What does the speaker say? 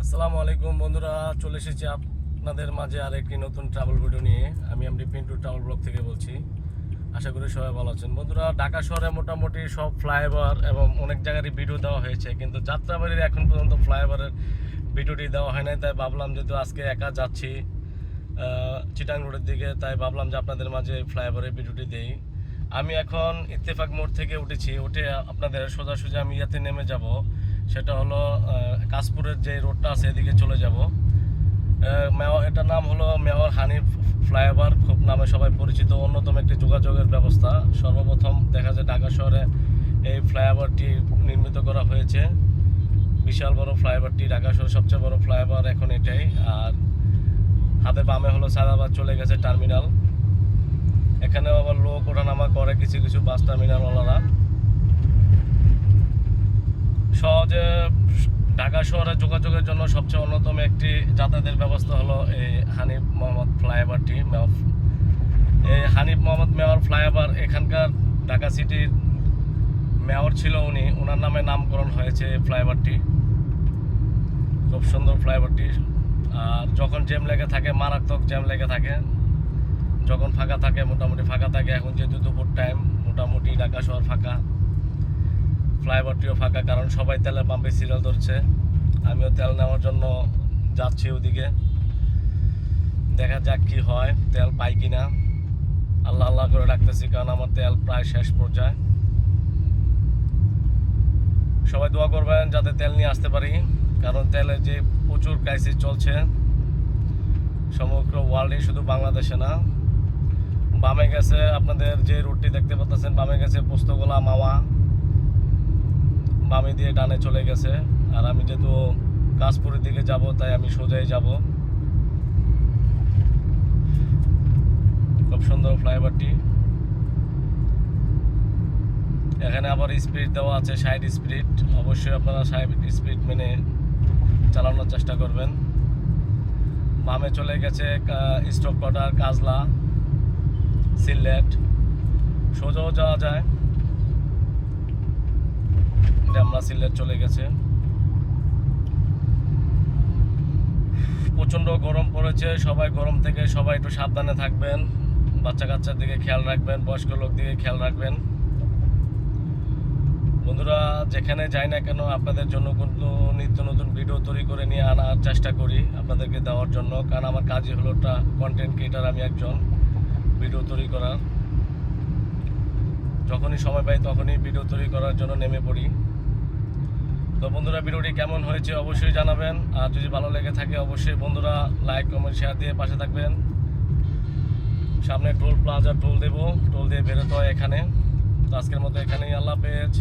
আসসালামু আলাইকুম বন্ধুরা, চলে এসেছি আপনাদের মাঝে আরেকটি নতুন ট্রাভেল ভিডিও নিয়ে। আমি পিন্টু ট্রাভেল ব্লগ থেকে বলছি। আশা করি সবাই ভালো আছেন। বন্ধুরা, ঢাকা শহরে মোটামুটি সব ফ্লাইওভার এবং অনেক জায়গারই ভিডিও দেওয়া হয়েছে, কিন্তু যাত্রাবাড়ির এখন পর্যন্ত ফ্লাইওভারের ভিডিওটি দেওয়া হয় নাই। তাই ভাবলাম যেহেতু আজকে একা যাচ্ছি চিটাং রোডের দিকে, তাই ভাবলাম যে আপনাদের মাঝে ফ্লাইওভারের ভিডিওটি দেই। আমি এখন ইত্তেফাক মোড় থেকে উঠেছি, উঠে আপনাদের সোজাসুজি আমি ইয়াতে নেমে যাব। সেটা হলো কাশপুরের যে রোডটা আছে এদিকে চলে যাব। এটার নাম হলো মেয়র হানিফ ফ্লাইওভার, খুব নামে সবাই পরিচিত, অন্যতম একটি যোগাযোগের ব্যবস্থা। সর্বপ্রথম দেখা যায় ঢাকা শহরে এই ফ্লাইওভারটি নির্মিত করা হয়েছে। বিশাল বড় ফ্লাইওভারটি, ঢাকা শহরের সবচেয়ে বড় ফ্লাইওভার এখন এটাই। আর হাতে বামে হলো সায়দাবাদ চলে গেছে টার্মিনাল। এখানেও আবার লোক ওঠানামা করে কিছু কিছু বাস টার্মিনালওয়ালারা। সহজে ঢাকা শহরে যোগাযোগের জন্য সবচেয়ে অন্যতম একটি যাতায়াতের ব্যবস্থা হলো এই হানিফ মোহাম্মদ ফ্লাইওভারটি। এই হানিফ মোহাম্মদ মেয়র ফ্লাইওভার, এখানকার ঢাকা সিটির মেয়র ছিল উনি, ওনার নামে নামকরণ হয়েছে এই ফ্লাইওভারটি। খুব সুন্দর ফ্লাইওভারটি। আর যখন জ্যাম লেগে থাকে, মারাত্মক জ্যাম লেগে থাকে, যখন ফাঁকা থাকে মোটামুটি ফাঁকা থাকে। এখন যেহেতু দুপুর টাইম, মোটামুটি ঢাকা শহর ফাঁকা, ফ্লাইওভারটিও ফাঁকা, কারণ সবাই তেলের পাম্পে সিরিয়াল ধরছে। আমিও তেল নেওয়ার জন্য যাচ্ছি ওদিকে, দেখা যাক কি হয়, তেল পাই কিনা। আল্লাহ আল্লাহ করে রাখতেছি, কারণ আমার তেল প্রায় শেষ পর্যায়ে। সবাই দোয়া করবেন যাতে তেল নিয়ে আসতে পারি, কারণ তেলের যে প্রচুর ক্রাইসিস চলছে সমগ্র ওয়ার্ল্ডে, শুধু বাংলাদেশে না। বামে গেছে আপনাদের যে রুটটি দেখতে পাচ্ছেন, বামে গেছে পোস্তগোলা মাওয়া, বামে দিয়ে ডানে চলে গেছে। আর আমি যেহেতু কাশপুরের দিকে যাব, তাই আমি সোজাই যাব। খুব সুন্দর ফ্লাইওভারটি। এখানে আবার স্পিড দেওয়া আছে 60 স্পিড। অবশ্যই আপনারা 60 স্পিড মেনে চালানোর চেষ্টা করবেন। বামে চলে গেছে স্টক কোয়ার্টার, কাজলা, সিলেট। সোজাও যাওয়া যায়, আমরা সিলেট চলে গেছে। প্রচণ্ড গরম পড়েছে, সবাই গরম থেকে সবাই একটু সাবধানে থাকবেন। বাচ্চা কাচ্চার দিকে খেয়াল রাখবেন, বয়স্ক লোক দিকে খেয়াল রাখবেন। বন্ধুরা, যেখানে যাই না কেন আপনাদের জন্য কিন্তু নিত্য নতুন ভিডিও তৈরি করে নিয়ে আনার চেষ্টা করি আপনাদেরকে দেওয়ার জন্য, কারণ আমার কাজই হলো কন্টেন্ট ক্রিয়েটার। আমি একজন ভিডিও তৈরি করার, যখনই সময় পাই তখনই ভিডিও তৈরি করার জন্য নেমে পড়ি। তো বন্ধুরা, ভিডিওটি কেমন হয়েছে অবশ্যই জানাবেন। আর যদি ভালো লেগে থাকে অবশ্যই বন্ধুরা লাইক কমেন্ট শেয়ার দিয়ে পাশে থাকবেন। সামনে টোল প্লাজা, টোল দেবো, টোল দিয়ে বেরোতে হয় এখানে। তো আজকের মতো এখানেই, আল্লাহ হাফেজ।